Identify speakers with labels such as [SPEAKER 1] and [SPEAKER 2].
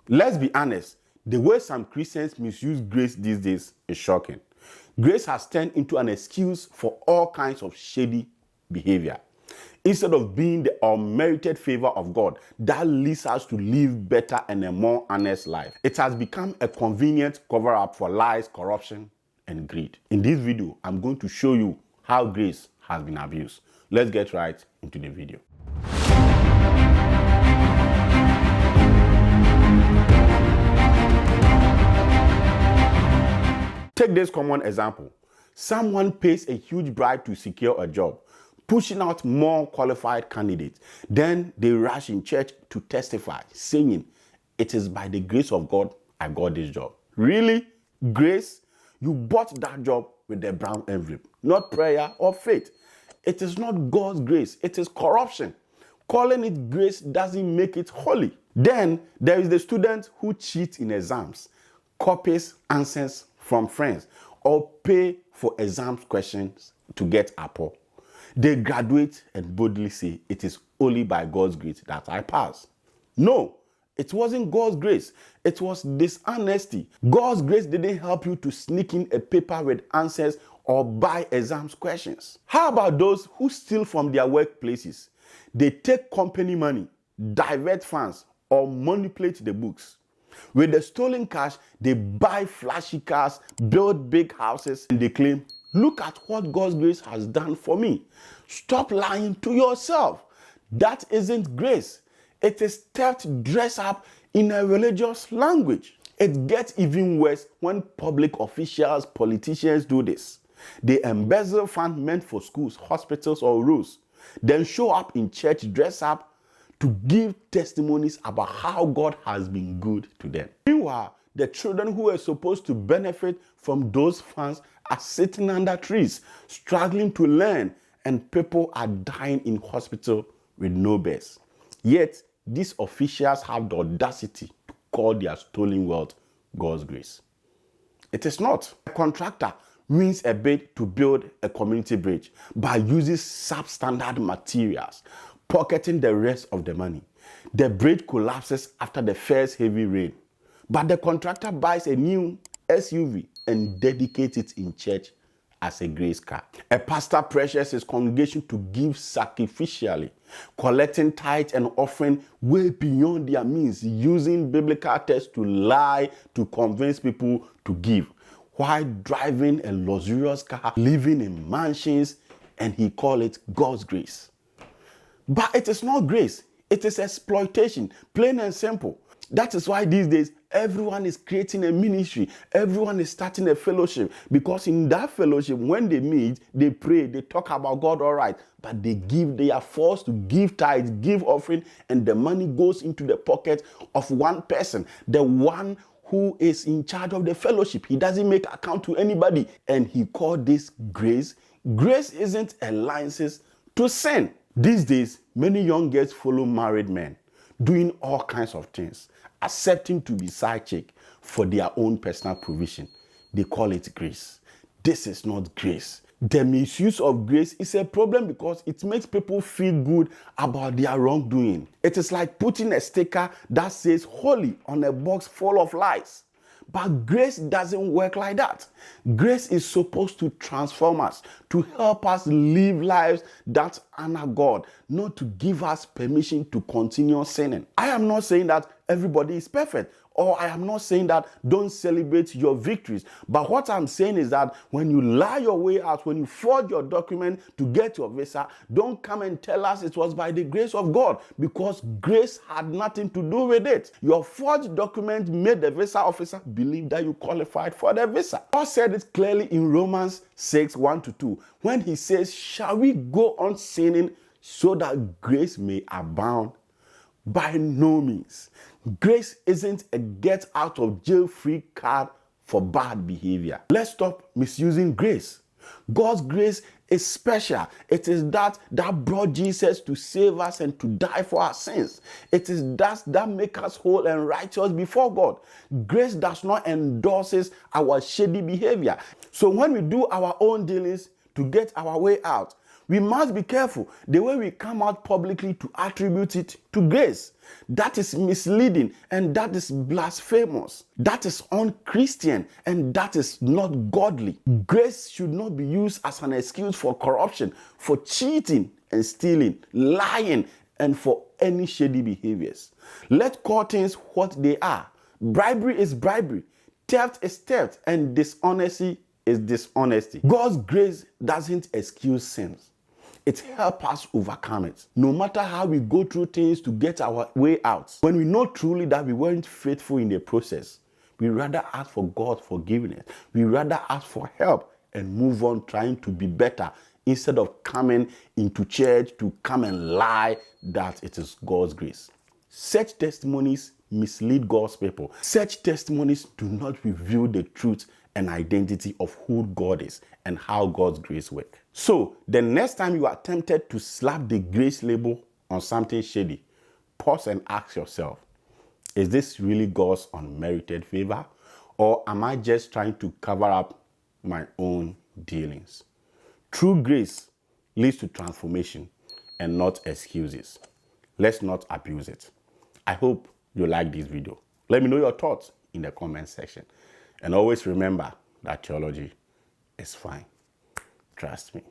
[SPEAKER 1] Let's be honest, the way some Christians misuse grace these days is shocking. Grace has turned into an excuse for all kinds of shady behavior. Instead of being the unmerited favor of God that leads us to live better and a more honest life, it has become a convenient cover-up for lies, corruption, and greed. In this video, I'm going to show you how grace has been abused. Let's get right into the video. Take this common example. Someone pays a huge bribe to secure a job, pushing out more qualified candidates. Then they rush in church to testify, saying, "It is by the grace of God I got this job." Really? Grace? You bought that job with a brown envelope, not prayer or faith. It is not God's grace, it is corruption. Calling it grace doesn't make it holy. Then there is the student who cheats in exams, copies answers from friends, or pay for exam questions to get Apple. They graduate and boldly say, "It is only by God's grace that I pass." No, it wasn't God's grace. It was dishonesty. God's grace didn't help you to sneak in a paper with answers or buy exam questions. How about those who steal from their workplaces? They take company money, divert funds, or manipulate the books. With the stolen cash, they buy flashy cars, build big houses, and they claim, "Look at what God's grace has done for me." Stop lying to yourself. That isn't grace. It is theft dressed up in a religious language. It gets even worse when public officials, politicians do this. They embezzle funds meant for schools, hospitals, or roads, then show up in church dressed up to give testimonies about how God has been good to them. Meanwhile, the children who are supposed to benefit from those funds are sitting under trees, struggling to learn, and people are dying in hospital with no beds. Yet, these officials have the audacity to call their stolen wealth God's grace. It is not. A contractor wins a bid to build a community bridge by using substandard materials, pocketing the rest of the money. The bridge collapses after the first heavy rain, but the contractor buys a new SUV and dedicates it in church as a grace car. A pastor pressures his congregation to give sacrificially, collecting tithe and offering way beyond their means, using biblical texts to lie to convince people to give, while driving a luxurious car, living in mansions, and he calls it God's grace. But it is not grace. It is exploitation, plain and simple. That is why these days, everyone is creating a ministry. Everyone is starting a fellowship. Because in that fellowship, when they meet, they pray, they talk about God, all right. But they are forced to give tithes, give offering, and the money goes into the pocket of one person, the one who is in charge of the fellowship. He doesn't make account to anybody. And he called this grace. Grace isn't a license to sin. These days, many young girls follow married men, doing all kinds of things, accepting to be side chick for their own personal provision. They call it grace. This is not grace. The misuse of grace is a problem because it makes people feel good about their wrongdoing. It is like putting a sticker that says holy on a box full of lies. But grace doesn't work like that. Grace is supposed to transform us, to help us live lives that honor God, not to give us permission to continue sinning. I am not saying that everybody is perfect, or I am not saying that don't celebrate your victories. But what I'm saying is that when you lie your way out, when you forge your document to get your visa, don't come and tell us it was by the grace of God, because grace had nothing to do with it. Your forged document made the visa officer believe that you qualified for the visa. Paul said it clearly in Romans 6:1-2, when he says, "Shall we go on sinning so that grace may abound?" By no means. Grace isn't a get out of jail free card for bad behavior. Let's stop misusing grace. God's grace is special. It is that brought Jesus to save us and to die for our sins. It is that makes us whole and righteous before God. Grace does not endorse our shady behavior. So when we do our own dealings to get our way out, we must be careful the way we come out publicly to attribute it to grace. That is misleading and that is blasphemous. That is unchristian and that is not godly. Grace should not be used as an excuse for corruption, for cheating and stealing, lying, and for any shady behaviors. Let's call things what they are. Bribery is bribery. Theft is theft, and dishonesty is dishonesty. God's grace doesn't excuse sins. It helps us overcome it. No matter how we go through things to get our way out, when we know truly that we weren't faithful in the process, we rather ask for God's forgiveness. We rather ask for help and move on trying to be better instead of coming into church to come and lie that it is God's grace. Such testimonies mislead God's people. Such testimonies do not reveal the truth and identity of who God is and how God's grace works. So, the next time you are tempted to slap the grace label on something shady, pause and ask yourself, is this really God's unmerited favor? Or am I just trying to cover up my own dealings? True grace leads to transformation and not excuses. Let's not abuse it. I hope you like this video. Let me know your thoughts in the comment section. And always remember that theology is fine. Trust me.